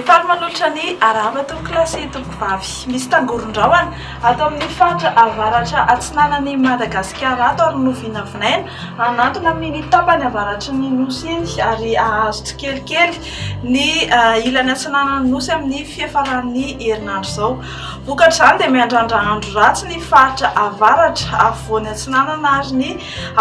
faly manolotra ny arava toko klasy toko vavy misy tangoron-drahona atao amin'ny faritra avaratra atsinanan'ny Madagasikara ato ary novinavinaina anatona amin'ny tapany avaratra ny nosy iny ary ahazo tsikelikely ny ilany atsinanan'ny nosy amin'ny fiafaran'ny herinandro izao. Vokatr'izany dia miandrandra andro ratsy ny faritra avaratra afovoany atsinanana ary ny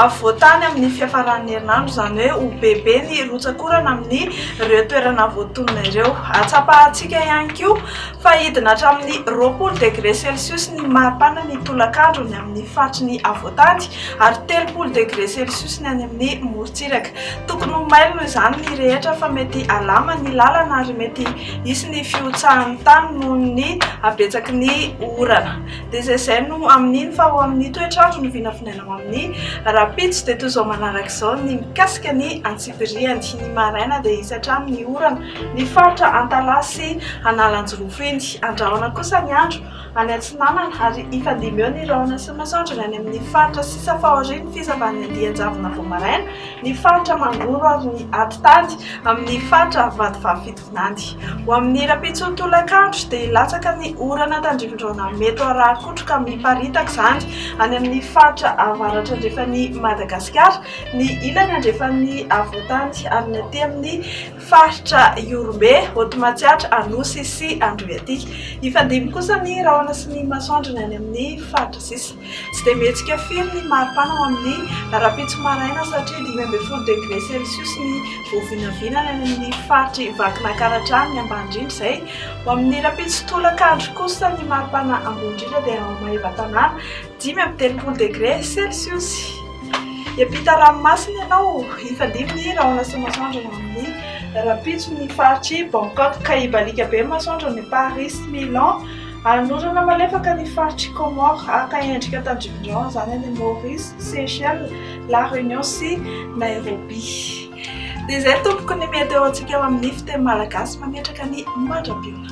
afovoantany amin'ny fiafaran'ny herinandro, izany hoe ho bebe ny rotsakorana amin'ny ireo toerana voatonona ireo. Atsapahantsika ihany koa fa hidina hatramin'ny 20 degré celsius ny maripana ny tolakandro ny amin'ny faritry ny avoantany ary 30 degré celsius ny any amin'ny morotsiraka. Tokony ho mailo noho izany ny rehetra fa mety alama ny lalana ary mety hisy ny fiotsahan'ny tany noho ny abetsaky ny orana. Dia izay no amin'iny fa ho amin'ny toetrandro ny vinavinaina amin'ny rapitso dia toy izao manaraka izao ny mikasika ny antsipiriany ny maraina dia hisy hatramin'ny orana ny faritra Antalasy Analanjirofo iny. Andrahoana kosa ny andro any Atsinanana ary ifandimby eo ny rahona sy masoandro any amin'ny faritra sisa faoriany fisavan'ny andian-javona Voamaraina, ny faritra Mangoro ary ny Atitady amin'ny faritra Vadivavy Fitovinany. Ho amin'ny rapitso tolakandro dia hilatsaka ny orana tandrivon-drahona mety arary kotroka miparitaka izany any amin'ny faritra avaratra andrefan'ny Madagasikara, ny ilany andrefan'ny avoantany ary ny aty amin'ny faritra Iorombe, Hotomatsiatra, Anosy sy Androety. Ifandimby kosa ny rahona sy ny masoandro any amin'ny faritra sisa. Tsy dia mihetsika firy ny maripana ho amin'ny rapitso maraina satria 15 degré celsius ny voavinavinana any amin'ny faritry Vakinankaratra ny Ambanitrindra izay. Ho amin'ny rapitso tolakandro kosa ny maripana Ambondritra dia ao Maheva-Tanàna 5 degré celsius. Hiampita ranomasina ianao, ifandimby ny rahona sy masoandro amin'ny rapitso ny faritry Bangkok, Kaibalika be masoandro ny Paris, Milan, anorana malefaka ny faritry Comore, aka endrika tandrivon-drahona izany any Maurice, Seychelles, La Réunion sy Nairobi. Dia izay tompoko ny meteo antsika eo amin'ny fiteny malagasy mametraka ny mandra-piona.